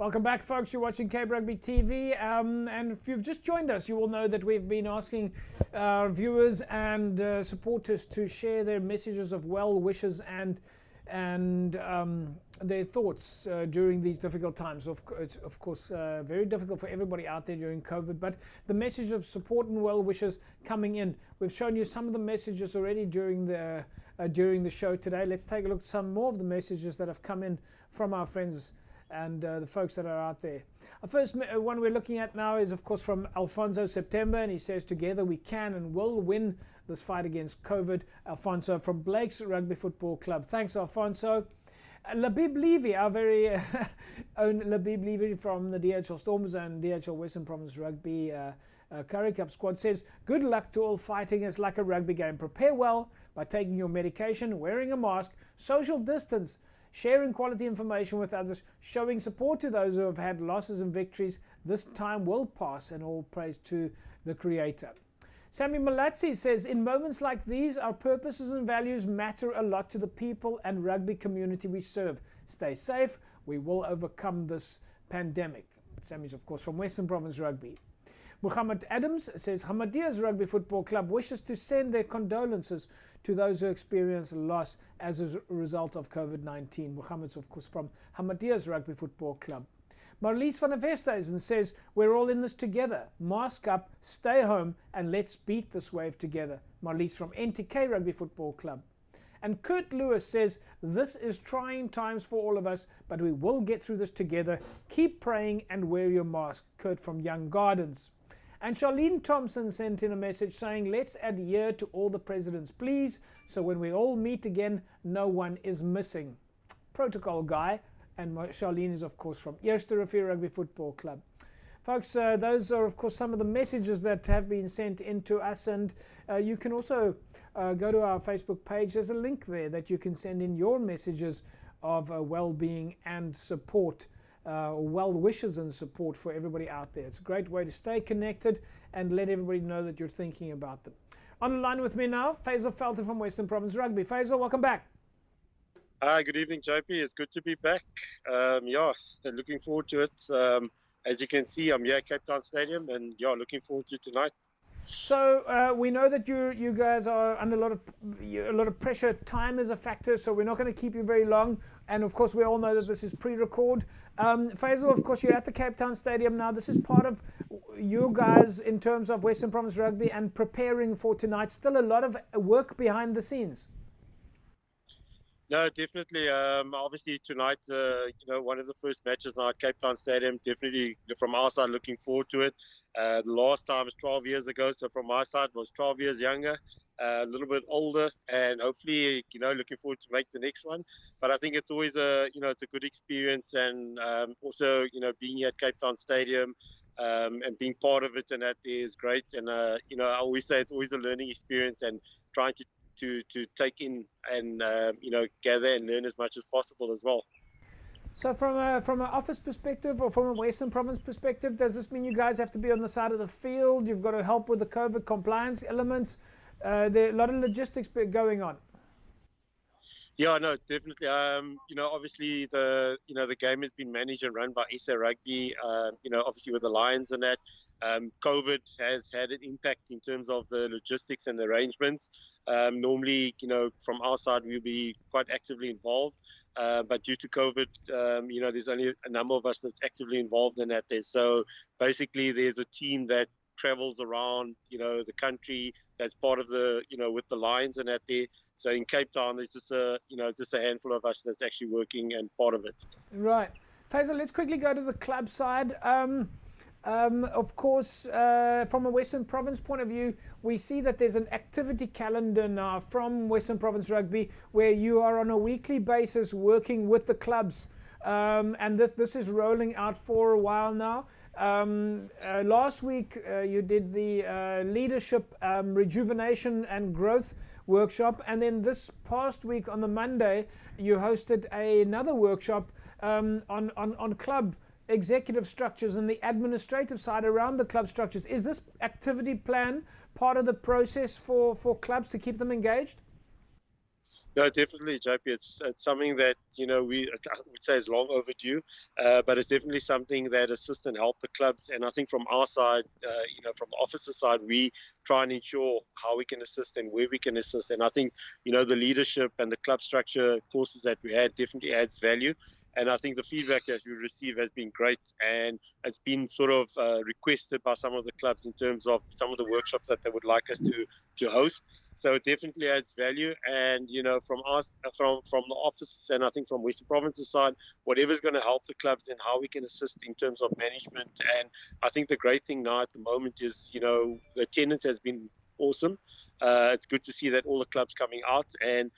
Welcome back, folks. You're watching WP Rugby TV, and if you've just joined us, you will know that we've been asking our viewers and supporters to share their messages of well wishes and their thoughts during these difficult times. Of course, very difficult for everybody out there during COVID, but the message of support and well wishes coming in. We've shown you some of the messages already during the show today. Let's take a look at some more of the messages that have come in from our friends and the folks that are out there. Our first one we're looking at now is, of course, from Alfonso September, and he says, "Together we can and will win this fight against COVID." Alfonso from Blake's Rugby Football Club. Thanks, Alfonso. Labib Levy, our very own Labib Levy from the DHL Stormers and DHL Western Province Rugby Currie Cup squad, says, "Good luck to all fighting. It's like a rugby game. Prepare well by taking your medication, wearing a mask, social distance, sharing quality information with others, showing support to those who have had losses and victories. This time will pass, and all praise to the Creator." Sammy Malatsi says, "In moments like these, our purposes and values matter a lot to the people and rugby community we serve. Stay safe. We will overcome this pandemic." Sammy's, of course, from Western Province Rugby. Muhammad Adams says, "Hamadia's Rugby Football Club wishes to send their condolences to those who experience loss as a result of COVID-19. Muhammad's, of course, from Hamadia's Rugby Football Club. Marlies van der Westhuizen says, "We're all in this together. Mask up, stay home, and let's beat this wave together." Marlies from NTK Rugby Football Club. And Kurt Lewis says, "This is trying times for all of us, but we will get through this together. Keep praying and wear your mask." Kurt from Young Gardens. And Charlene Thompson sent in a message saying, "Let's adhere to all the presidents, please, so when we all meet again, no one is missing." Protocol guy. And Charlene is, of course, from Eerste Rivier Rugby Football Club. Folks, those are, of course, some of the messages that have been sent in to us. And you can also go to our Facebook page. There's a link there that you can send in your messages of well-being and support, well wishes and support for everybody out there. It's a great way to stay connected and let everybody know that you're thinking about them. On the line with me now, Faizel Felton from Western Province Rugby. Faizel, welcome back. Hi, good evening, JP. It's good to be back. Yeah, looking forward to it. As you can see, I'm here at Cape Town Stadium, and yeah, looking forward to tonight. So we know that you guys are under a lot of pressure. Time is a factor, so we're not going to keep you very long. And of course, we all know that this is pre-record. Faizel, of course, you're at the Cape Town Stadium now. This is part of you guys in terms of Western Province Rugby and preparing for tonight. Still a lot of work behind the scenes. No, definitely. Obviously, tonight, one of the first matches now at Cape Town Stadium. Definitely, from our side, looking forward to it. The last time was 12 years ago, so from my side, was 12 years younger, a little bit older, and hopefully, looking forward to make the next one. But I think it's always it's a good experience, and also, being here at Cape Town Stadium and being part of it, and that is great. And I always say it's always a learning experience, and trying to take in and gather and learn as much as possible as well. So from an office perspective or from a Western Province perspective, does this mean you guys have to be on the side of the field? You've got to help with the COVID compliance elements. There are a lot of logistics going on. Yeah, no, definitely. Obviously the game has been managed and run by SA Rugby. Obviously with the Lions and that. COVID has had an impact in terms of the logistics and the arrangements. Normally, from our side, we'll be quite actively involved. But due to COVID, there's only a number of us that's actively involved in that. So basically, there's a team that travels around, the country that's part of the, with the Lions and that there. So in Cape Town, there's just a handful of us that's actually working and part of it. Right. Faizel, let's quickly go to the club side. Of course, from a Western Province point of view, we see that there's an activity calendar now from Western Province Rugby where you are on a weekly basis working with the clubs. And this is rolling out for a while now. Last week, you did the leadership rejuvenation and growth workshop. And then this past week on the Monday, you hosted another workshop on club executive structures and the administrative side around the club structures. Is this activity plan part of the process for clubs to keep them engaged? No, definitely, JP. It's something that I would say is long overdue, but it's definitely something that assists and help the clubs. And I think from our side, from the officer side, we try and ensure how we can assist and where we can assist. And I think the leadership and the club structure courses that we had definitely adds value. And I think the feedback that we receive has been great, and it's been sort of requested by some of the clubs in terms of some of the workshops that they would like us to host. So it definitely adds value, and from us, from the office, and I think from Western Province's side, whatever's going to help the clubs and how we can assist in terms of management. And I think the great thing now at the moment is the attendance has been awesome. It's good to see that all the clubs coming out, and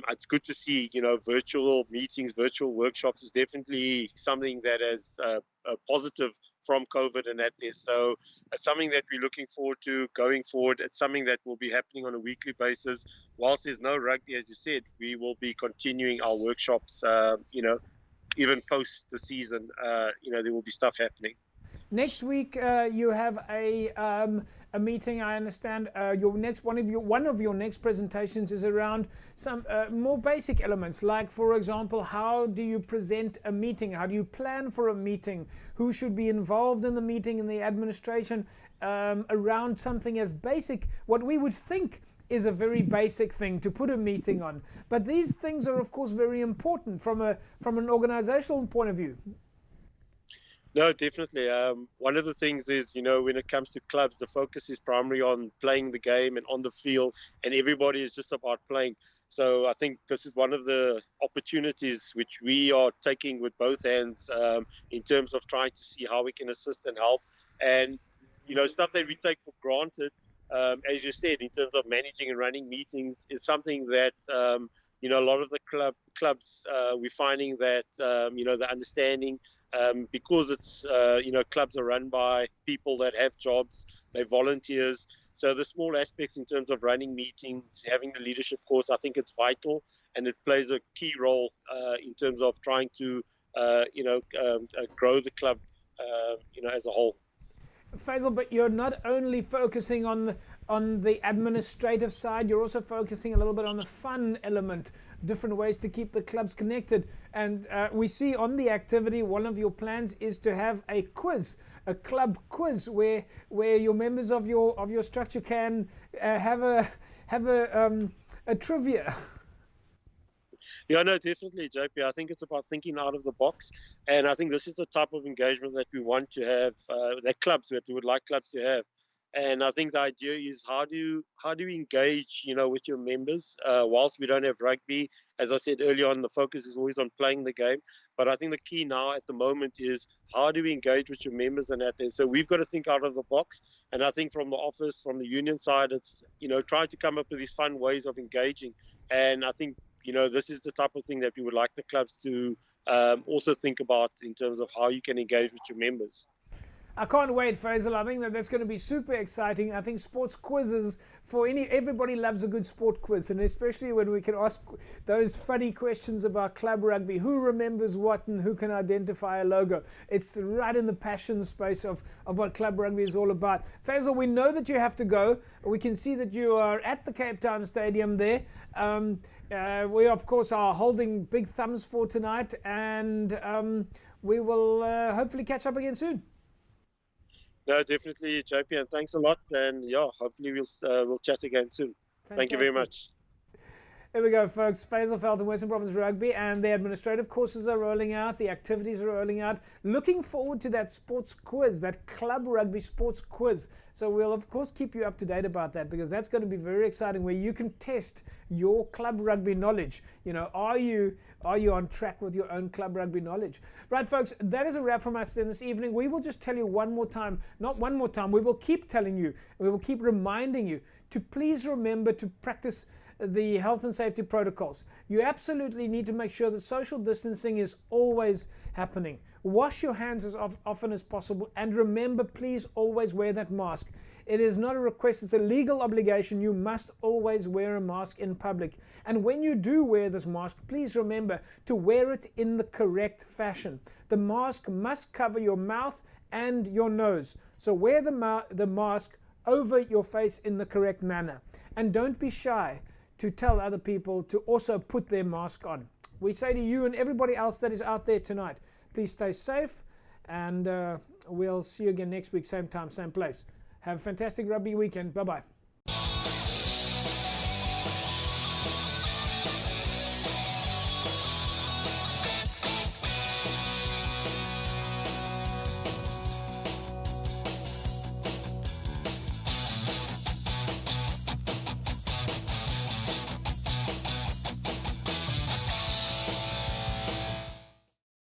it's good to see virtual meetings, virtual workshops is definitely something that is a positive from COVID and that there. So it's something that we're looking forward to going forward. It's something that will be happening on a weekly basis. Whilst there's no rugby, as you said, we will be continuing our workshops, even post the season. There will be stuff happening. Next week, you have a meeting. I understand one of your next presentations is around some more basic elements, like, for example, how do you present a meeting? How do you plan for a meeting? Who should be involved in the meeting, in the administration, around something as basic, what we would think is a very basic thing to put a meeting on. But these things are, of course, very important from an organizational point of view. No, definitely. One of the things is, when it comes to clubs, the focus is primarily on playing the game and on the field, and everybody is just about playing. So I think this is one of the opportunities which we are taking with both hands in terms of trying to see how we can assist and help. And, stuff that we take for granted, as you said, in terms of managing and running meetings is something that, a lot of the clubs, we're finding that, the understanding, because it's, clubs are run by people that have jobs, they're volunteers. So the small aspects in terms of running meetings, having the leadership course, I think it's vital, and it plays a key role in terms of trying to, grow the club, as a whole. Faizel, but you're not only focusing on the administrative side, you're also focusing a little bit on the fun element, different ways to keep the clubs connected. And we see on the activity, one of your plans is to have a quiz, a club quiz, where your members of your structure can have a trivia. Yeah, no, definitely, JP. I think it's about thinking out of the box, and I think this is the type of engagement that we want to have, that we would like clubs to have. And I think the idea is how do you engage, with your members? Whilst we don't have rugby, as I said earlier on, the focus is always on playing the game. But I think the key now at the moment is how do we engage with your members and that there. So we've got to think out of the box. And I think from the office, from the union side, it's trying to come up with these fun ways of engaging. And I think this is the type of thing that we would like the clubs to also think about in terms of how you can engage with your members. I can't wait, Faizel. I think that's going to be super exciting. I think sports quizzes everybody loves a good sport quiz, and especially when we can ask those funny questions about club rugby. Who remembers what and who can identify a logo? It's right in the passion space of what club rugby is all about. Faizel, we know that you have to go. We can see that you are at the Cape Town Stadium there. We, of course, are holding big thumbs for tonight, and we will hopefully catch up again soon. No, definitely, JP, and thanks a lot. And yeah, hopefully we'll chat again soon. Fantastic. Thank you very much. There we go, folks. Faizel Felton, Western Province Rugby, and the administrative courses are rolling out. The activities are rolling out. Looking forward to that sports quiz, that club rugby sports quiz. So we'll, of course, keep you up to date about that, because that's going to be very exciting, where you can test your club rugby knowledge. Are you on track with your own club rugby knowledge? Right, folks, that is a wrap from us this evening. We will just tell you one more time, not one more time, we will keep telling you, we will keep reminding you to please remember to practice the health and safety protocols. You absolutely need to make sure that social distancing is always happening. Wash your hands as often as possible, and remember, please always wear that mask. It is not a request, it's a legal obligation. You must always wear a mask in public. And when you do wear this mask, please remember to wear it in the correct fashion. The mask must cover your mouth and your nose. So wear the mask over your face in the correct manner. And don't be shy to tell other people to also put their mask on. We say to you and everybody else that is out there tonight, please stay safe, and we'll see you again next week, same time, same place. Have a fantastic rugby weekend. Bye-bye.